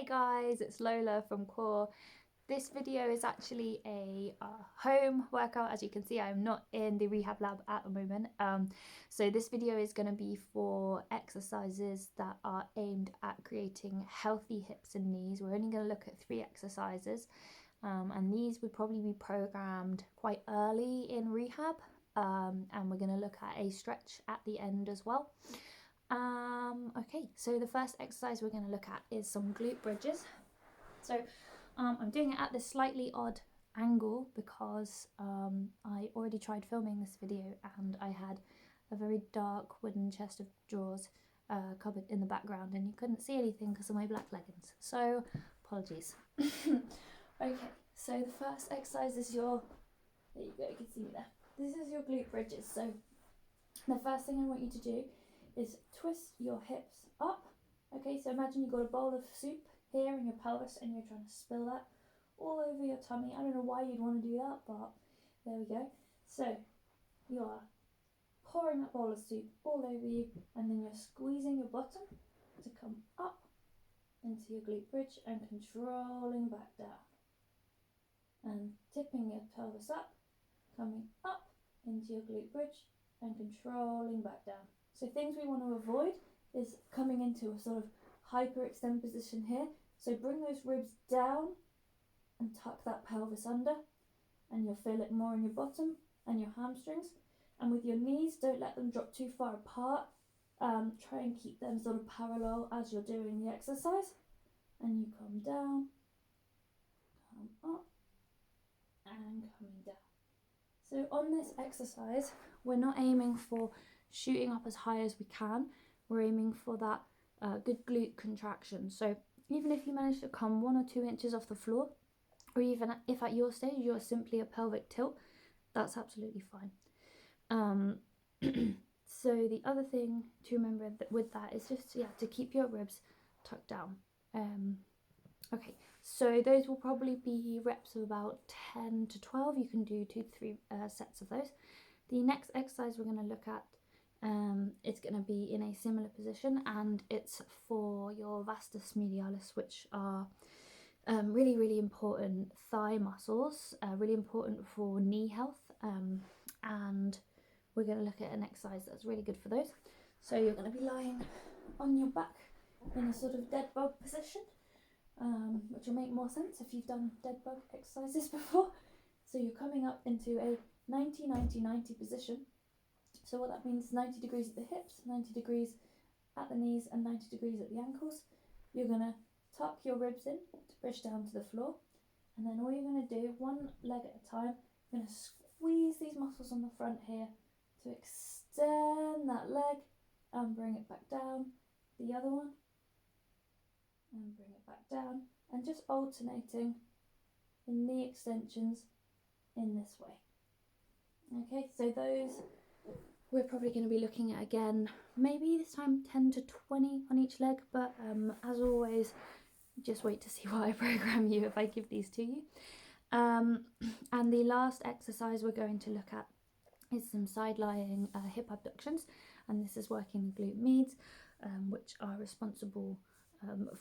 Hey guys, it's Lola from Core. This video is actually a home workout. As you can see, I'm not in the rehab lab at the moment. So this video is going to be for exercises that are aimed at creating healthy hips and knees. We're only going to look at 3 exercises, and these would probably be programmed quite early in rehab. And we're going to look at a stretch at the end as well. Okay, so the first exercise we're going to look at is some glute bridges. So I'm doing it at this slightly odd angle because I already tried filming this video and I had a very dark wooden chest of drawers cupboard in the background, and you couldn't see anything because of my black leggings, so apologies. Okay, so the first exercise is there you go, you can see me there. This is your glute bridges. So the first thing I want you to do is twist your hips up. Okay, so imagine you've got a bowl of soup here in your pelvis and you're trying to spill that all over your tummy. I don't know why you'd want to do that, but there we go. So you are pouring that bowl of soup all over you, and then you're squeezing your bottom to come up into your glute bridge and controlling back down, and tipping your pelvis up, coming up into your glute bridge and controlling back down. So things we want to avoid is coming into a sort of hyperextend position here. So bring those ribs down and tuck that pelvis under, and you'll feel it more in your bottom and your hamstrings. And with your knees, don't let them drop too far apart. Try and keep them sort of parallel as you're doing the exercise. And you come down, come up, and coming down. So on this exercise, we're not aiming for shooting up as high as we can. We're aiming for that good glute contraction. So even if you manage to come 1 or 2 inches off the floor, or even if at your stage you're simply a pelvic tilt, that's absolutely fine. So the other thing to remember with that is just to keep your ribs tucked down. Okay, so those will probably be reps of about 10 to 12. You can do 2 to 3 sets of those. The next exercise we're going to look at, it's going to be in a similar position, and it's for your vastus medialis, which are really, really important thigh muscles, really important for knee health, and we're going to look at an exercise that's really good for those. So you're going to be lying on your back in a sort of dead bug position, which will make more sense if you've done dead bug exercises before. So you're coming up into a 90-90-90 position. So what that means is 90 degrees at the hips, 90 degrees at the knees, and 90 degrees at the ankles. You're going to tuck your ribs in to push down to the floor, and then all you're going to do, one leg at a time, you're going to squeeze these muscles on the front here to extend that leg and bring it back down. The other one, and bring it back down, and just alternating the knee extensions in this way. Okay, so those we're probably going to be looking at again, maybe this time 10 to 20 on each leg, but as always, just wait to see what I program you if I give these to you. And the last exercise we're going to look at is some side-lying hip abductions, and this is working the glute medials, which are responsible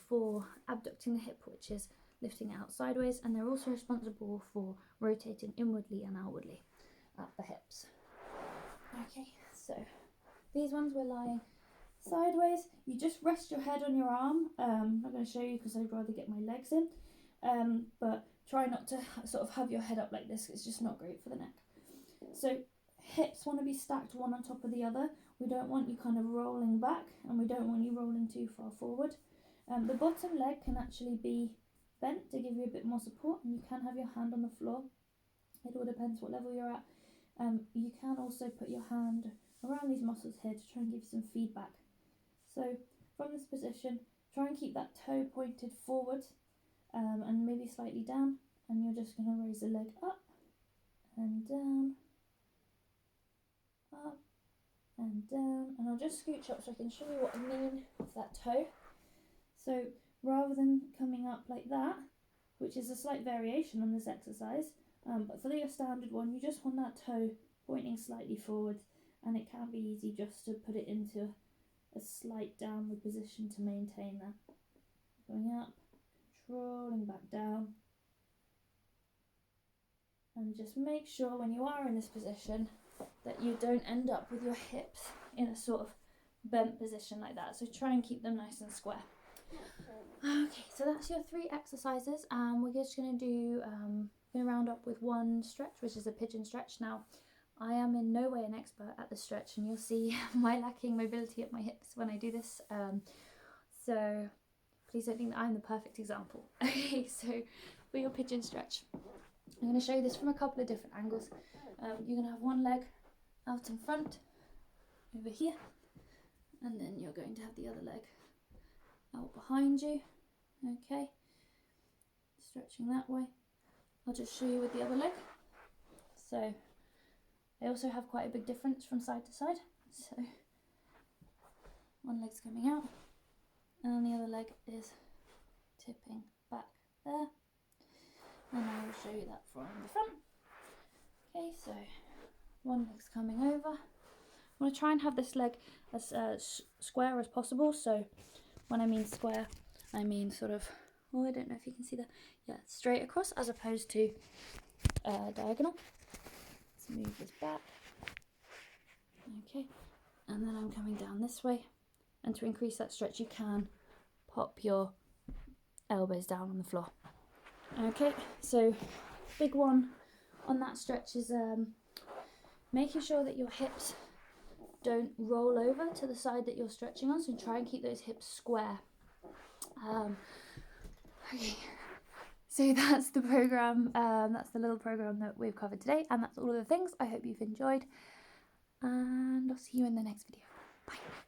for abducting the hip, which is lifting it out sideways, and they're also responsible for rotating inwardly and outwardly at the hips. Okay, so these ones we're lying sideways. You just rest your head on your arm. I'm not going to show you because I'd rather get my legs in, but try not to sort of have your head up like this. It's just not great for the neck. So hips want to be stacked one on top of the other. We don't want you kind of rolling back, and we don't want you rolling too far forward. The bottom leg can actually be bent to give you a bit more support, and you can have your hand on the floor. It all depends what level you're at. You can also put your hand around these muscles here to try and give you some feedback. So from this position, try and keep that toe pointed forward, and maybe slightly down, and you're just going to raise the leg up and down, up and down, and I'll just scooch up so I can show you what I mean with that toe. So rather than coming up like that, which is a slight variation on this exercise, but for your standard one, you just want that toe pointing slightly forward, and it can be easy just to put it into a slight downward position to maintain that. Going up, controlling back down. And just make sure when you are in this position that you don't end up with your hips in a sort of bent position like that. So try and keep them nice and square. Okay, so that's your 3 exercises, and we're just going to do, going to round up with one stretch, which is a pigeon stretch. Now, I am in no way an expert at the stretch, and you'll see my lacking mobility at my hips when I do this. So please don't think that I'm the perfect example. Okay, so for your pigeon stretch, I'm going to show you this from a couple of different angles. You're going to have one leg out in front, over here, and then you're going to have the other leg out behind you. Okay, stretching that way. I'll just show you with the other leg. So they also have quite a big difference from side to side. So one leg's coming out and the other leg is tipping back there. And I will show you that from the front. Okay, so one leg's coming over. I want to try and have this leg as square as possible. So when I mean square, I mean sort of, oh, I don't know if you can see that. Yeah, straight across as opposed to diagonal. Let's move this back. Okay, and then I'm coming down this way. And to increase that stretch, you can pop your elbows down on the floor. Okay, so big one on that stretch is making sure that your hips don't roll over to the side that you're stretching on, so try and keep those hips square. Okay, so that's the program, that's the little program that we've covered today, and that's all of the things. I hope you've enjoyed, and I'll see you in the next video. Bye.